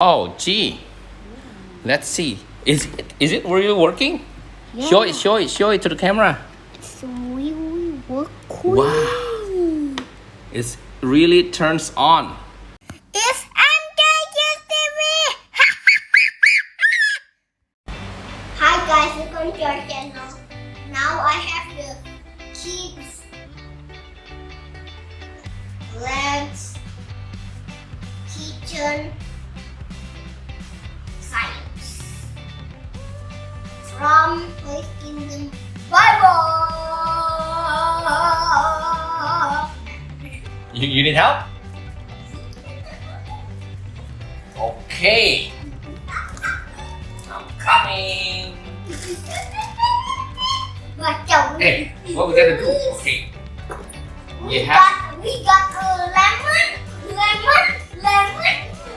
Oh, gee. Let's see. Is it really working? Yeah. Show it to the camera. It's really working. Wow. It really turns on. It's MK's TV. Hi guys, welcome to our channel. Now I have the KidzLabz kitchen science from the Bible. You need help? Okay. I'm coming. Hey, what we gotta do? Okay. We got a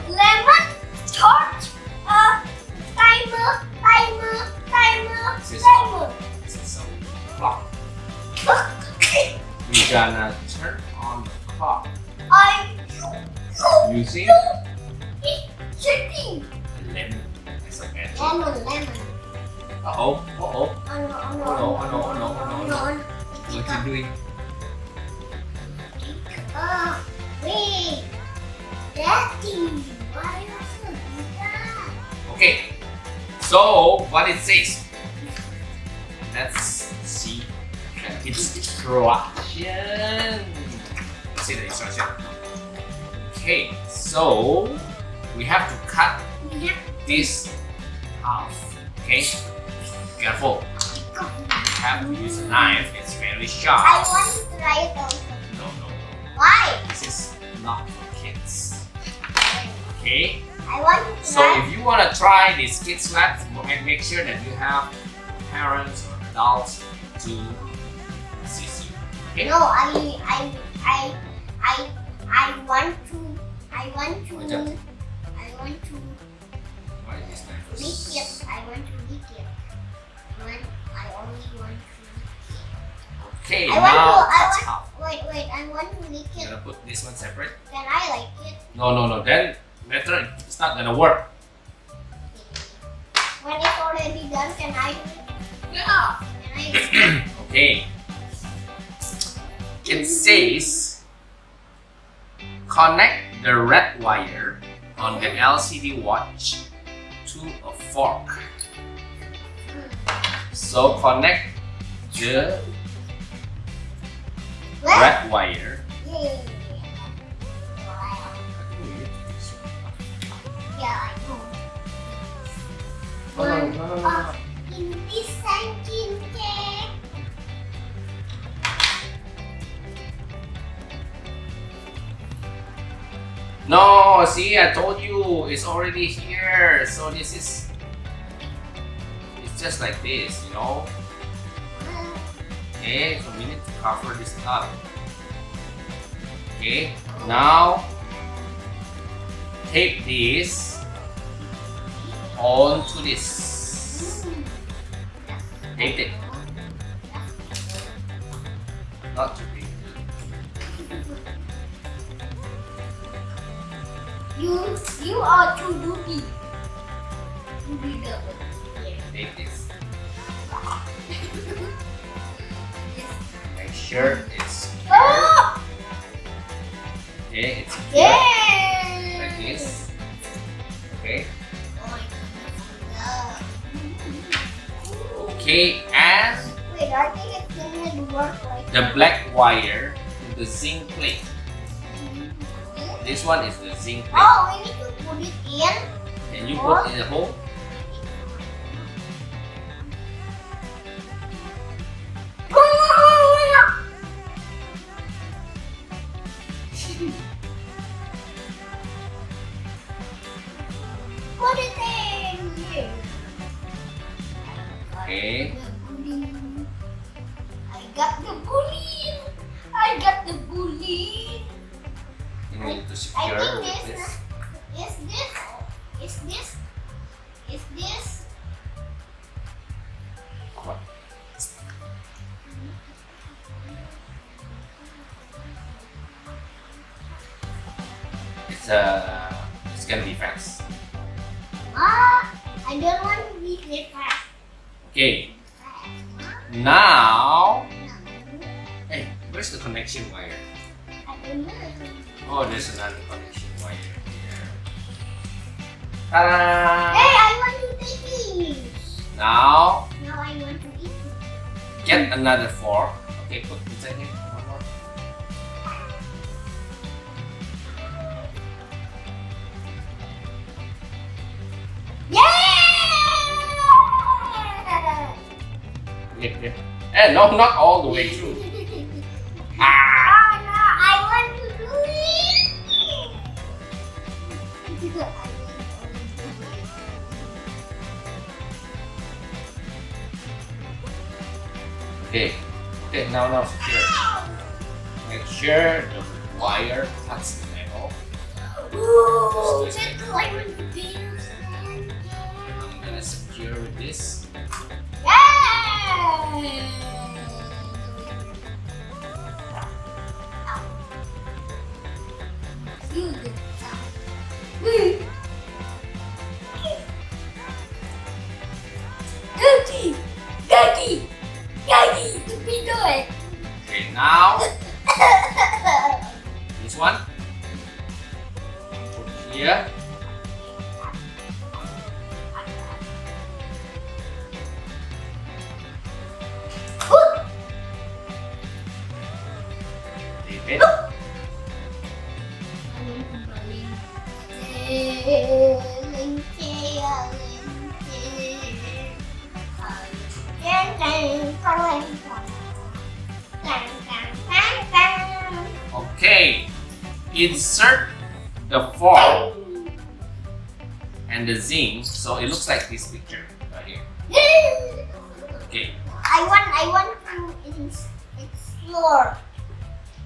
lemon torch, timer. This is some clock. We're gonna turn on the clock using Checking. lemon as a magic. Lemon. Oh. No. What you doing? Wait. Daddy, why are you doing that? Okay. So what it says? Let's see the instruction. See the instruction. Okay. So we have to cut this half. Okay. Careful. You have to use a knife. It's very sharp. I want to try it also. No. Why? This is not for kids. Okay. I want to So try. if you want to try this KidzLabz, make sure that you have parents or adults to assist you. Okay. No, I want to. Why is this knife? Lick it. I want to lick it. I only want to. Okay, I want now to. cut half. Wait. I want to lick You're it. gonna put this one separate. Can I like it? No. Then later it's not gonna work. When it's already done, can I do it? Yeah. Can I do it? Okay. It says connect the red wire on the LCD watch to a fork. So connect the red wire. Yeah. Yeah, I know. No. In this thinking cake. No, see, I told you it's already here. So this is, it's just like this, you know. Okay, so we need to cover this up. Okay, now tape this onto this. Tape it. Not too big. You are too doody. Doody double. Tape this. Make sure it's secure. Oh! Okay, it's secure. Yeah! Like this. Okay. Okay, and Wait, I think it's gonna work like the black wire to the zinc plate. This one is the zinc plate. Oh, we need to put it in. Can you put in the hole? Put it in here. Okay. I got the bully. You need to I secure think with this is this. What? It's gonna be fast. I don't want to be this fast. Okay. Now, hey, where's the connection wire? I don't know. Oh, there's another connection wire here. Ta-da! Hey, I want to take these. Now, Now I want to eat. get another fork. Okay, put inside here. One more. Yeah! Okay. Eh, no, not all the way through. Ah! Oh no, I want to do it. Okay. Okay, now secure. Make sure the wire touches the metal. Ooh, that's I want to be stand. I'm gonna secure with this. Yay! You did that. Daddy! Daddy! Daddy! To be good! Okay, now this one. Put here. Leave it. Okay, insert the fork and the zinc so it looks like this picture right here. Okay, I want to explore.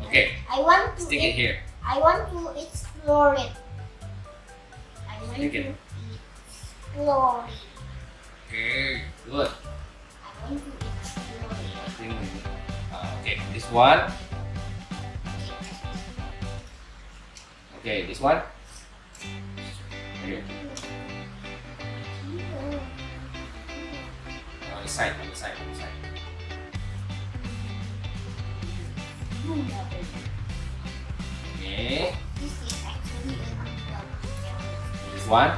okay, I want to stick it here. I want to explore it. I want Stick to it. explore it. Okay, good. I want to explore it. I think okay, this one. Okay, this one. Right here. On the side. Okay, This is actually a this one.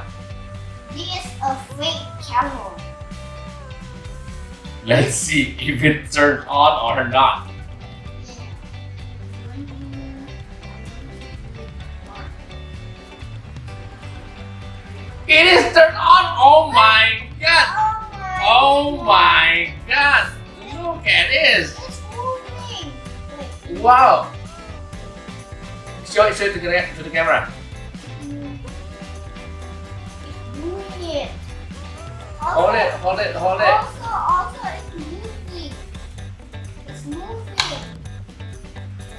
This is a fake camel. Let's see if it turns on or not. It is turned on! Oh my god! Oh my god! Look at this! It's moving. Wait. Wow! Show it to the camera. It's moving it. Hold it. Also, it's moving. It's moving.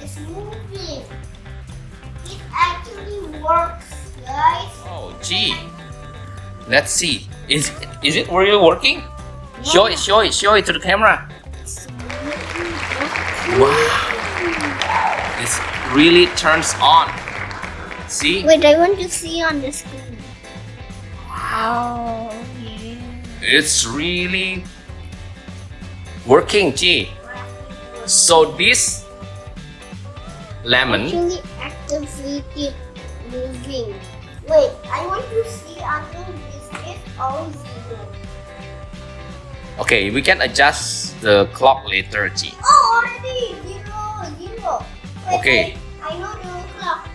It's moving. It actually works, guys. Oh gee. Let's see. Is it really working? Show it to the camera. It's moving. Wow. This really turns on. See? Wait, I want to see on the screen. Wow. Yeah. It's really working, gee. So this lemon, Actually activated moving. Wait, I want to see until this is all zero. okay, we can adjust the clock later, gee. Oh, already zero. Wait, Okay. wait, I know the clock.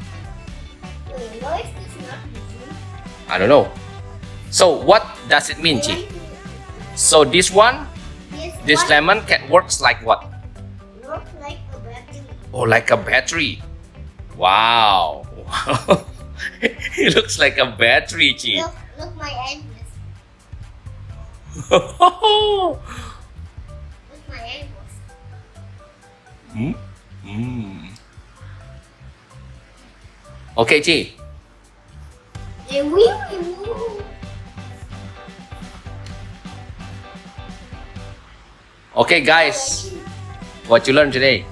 Wait, why is this not moving? I don't know. So what does it mean, gee? So this one, this one lemon works like what? looks like a battery. Oh, like a battery. Wow. It looks like a battery, gee. Look my edges. Look my ankles. Okay, gee. They really move. Okay, guys. What you learned today?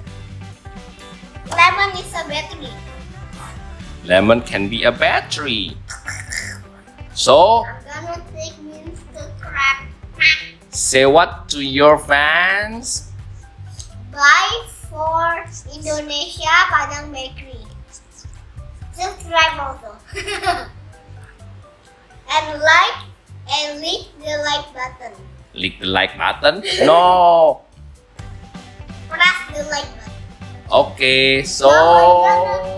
Lemon is a battery. Lemon can be a battery. So, I'm gonna take Minster. Say what to your fans? Bye for Indonesia Padang Bakery. Subscribe also. And like and click the like button. Click the like button? No. Press the like button. Okay, so No, I don't know.